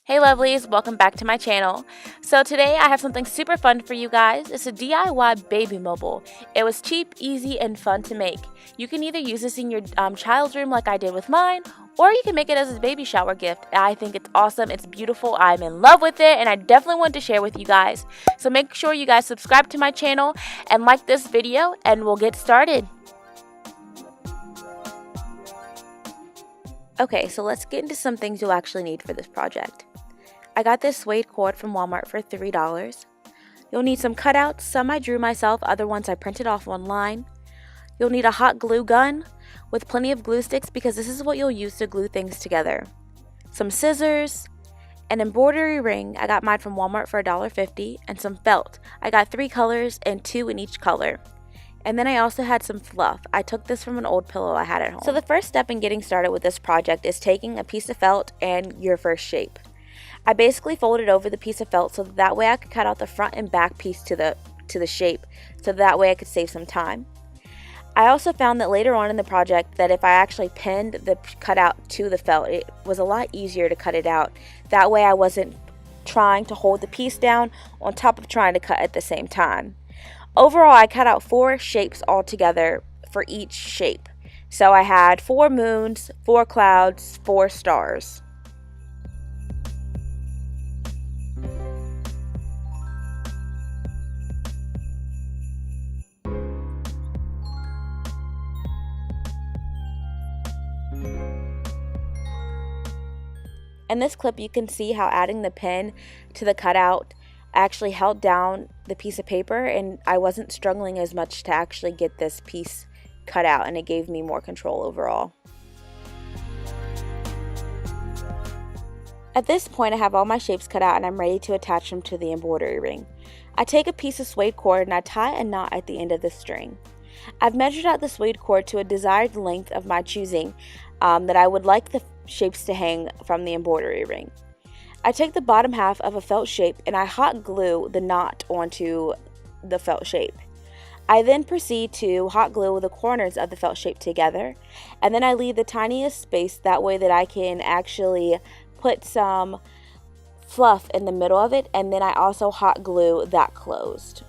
Hey lovelies, welcome back to my channel. So today I have something super fun for you guys. It's a DIY baby mobile. It was cheap, easy, and fun to make. You can either use this in your child's room like I did with mine, or you can make it as a baby shower gift. I think it's awesome, it's beautiful, I'm in love with it, and I definitely want to share with you guys. So make sure you guys subscribe to my channel and like this video, and we'll get started. Okay, so let's get into some things you'll actually need for this project. I got this suede cord from Walmart for $3. You'll need some cutouts, some I drew myself, other ones I printed off online. You'll need a hot glue gun with plenty of glue sticks because this is what you'll use to glue things together. Some scissors, an embroidery ring, I got mine from Walmart for $1.50, and some felt. I got 3 colors and 2 in each color. And then I also had some fluff. I took this from an old pillow I had at home. So the first step in getting started with this project is taking a piece of felt and your first shape. I basically folded over the piece of felt so that way I could cut out the front and back piece to the shape, so that way I could save some time. I also found that later on in the project that if I actually pinned the cutout to the felt, it was a lot easier to cut it out. That way I wasn't trying to hold the piece down on top of trying to cut at the same time. Overall, I cut out 4 shapes altogether for each shape. So I had 4 moons, 4 clouds, 4 stars. In this clip, you can see how adding the pin to the cutout actually held down the piece of paper, and I wasn't struggling as much to actually get this piece cut out, and it gave me more control overall. At this point, I have all my shapes cut out and I'm ready to attach them to the embroidery ring. I take a piece of suede cord and I tie a knot at the end of the string. I've measured out the suede cord to a desired length of my choosing that I would like the shapes to hang from the embroidery ring. I take the bottom half of a felt shape and I hot glue the knot onto the felt shape. I then proceed to hot glue the corners of the felt shape together, and then I leave the tiniest space that way that I can actually put some fluff in the middle of it, and then I also hot glue that closed.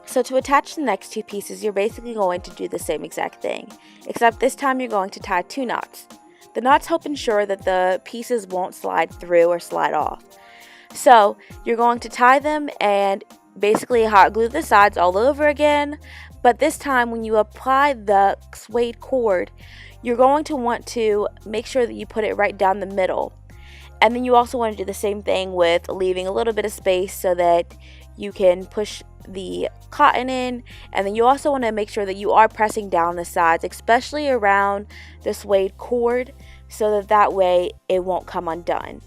So to attach the next 2 pieces, you're basically going to do the same exact thing, except this time you're going to tie 2 knots. The knots help ensure that the pieces won't slide through or slide off. So you're going to tie them and basically hot glue the sides all over again, but this time when you apply the suede cord, you're going to want to make sure that you put it right down the middle. And then you also want to do the same thing with leaving a little bit of space so that you can push the cotton in, and then you also want to make sure that you are pressing down the sides, especially around the suede cord, so that way it won't come undone.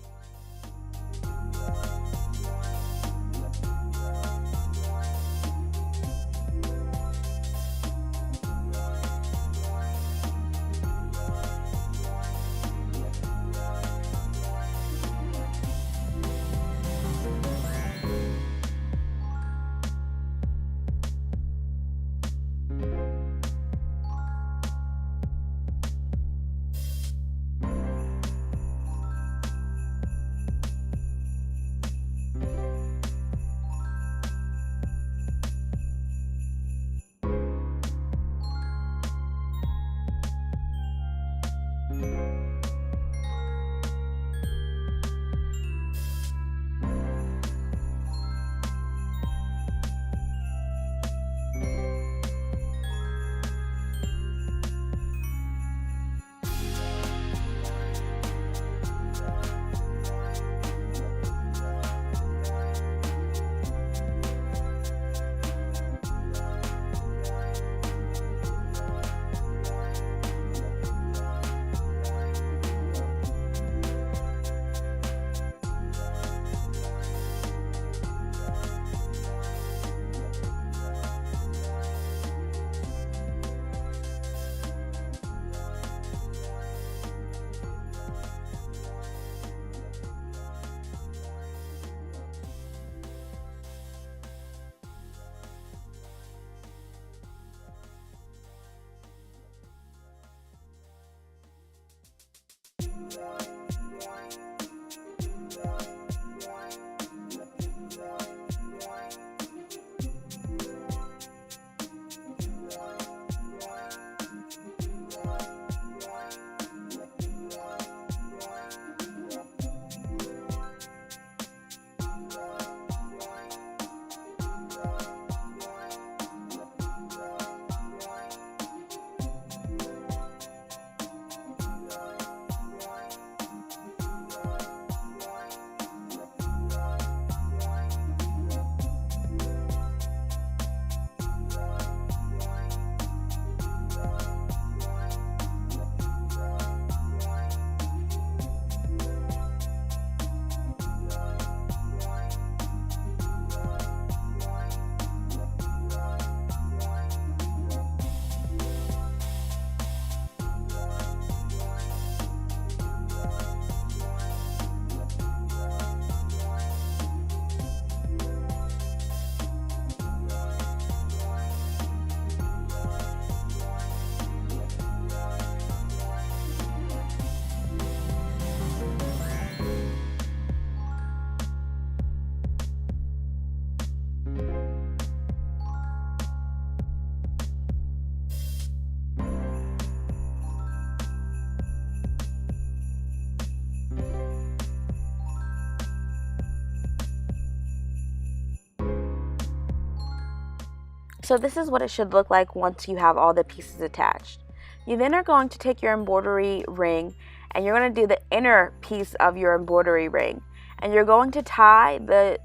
So this is what it should look like once you have all the pieces attached. You then are going to take your embroidery ring and you're going to do the inner piece of your embroidery ring. And you're going to tie the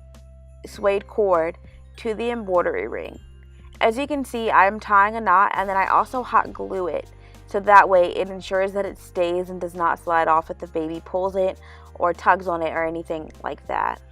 suede cord to the embroidery ring. As you can see, I'm tying a knot and then I also hot glue it. So that way it ensures that it stays and does not slide off if the baby pulls it or tugs on it or anything like that.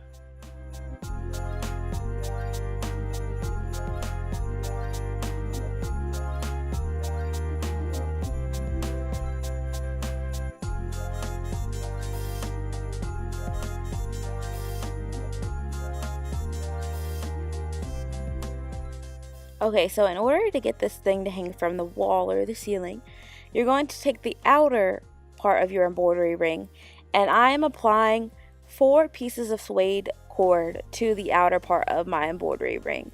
Okay, so in order to get this thing to hang from the wall or the ceiling, you're going to take the outer part of your embroidery ring, and I am applying 4 pieces of suede cord to the outer part of my embroidery ring.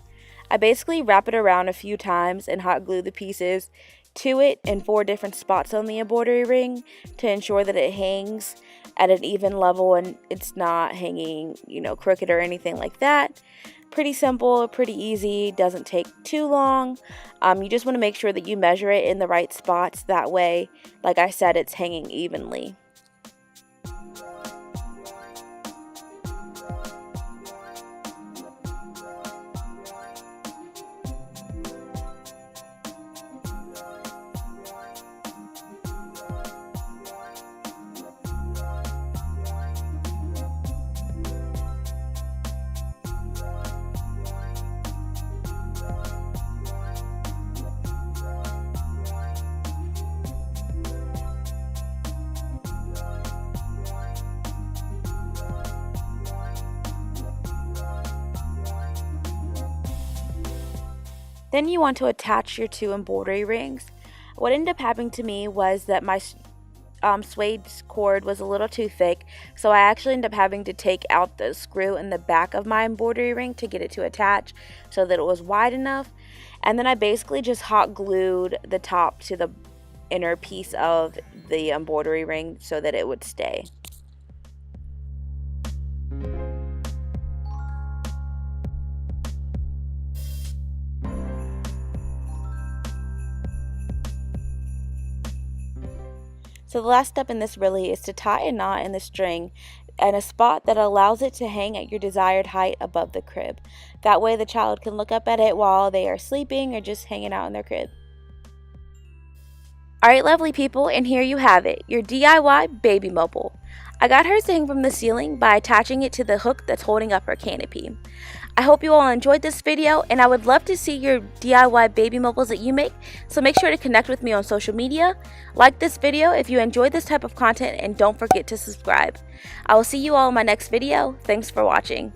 I basically wrap it around a few times and hot glue the pieces to it in 4 different spots on the embroidery ring to ensure that it hangs at an even level and it's not hanging, crooked or anything like that. Pretty simple, pretty easy, doesn't take too long. You just want to make sure that you measure it in the right spots. That way, like I said, it's hanging evenly. Then you want to attach your 2 embroidery rings. What ended up happening to me was that my suede cord was a little too thick, so I actually ended up having to take out the screw in the back of my embroidery ring to get it to attach so that it was wide enough. And then I basically just hot glued the top to the inner piece of the embroidery ring so that it would stay. So the last step in this really is to tie a knot in the string and a spot that allows it to hang at your desired height above the crib. That way the child can look up at it while they are sleeping or just hanging out in their crib. Alright, lovely people, and here you have it, your DIY baby mobile. I got hers to hang from the ceiling by attaching it to the hook that's holding up her canopy. I hope you all enjoyed this video, and I would love to see your DIY baby mobiles that you make, so make sure to connect with me on social media, like this video if you enjoyed this type of content, and don't forget to subscribe. I will see you all in my next video. Thanks for watching.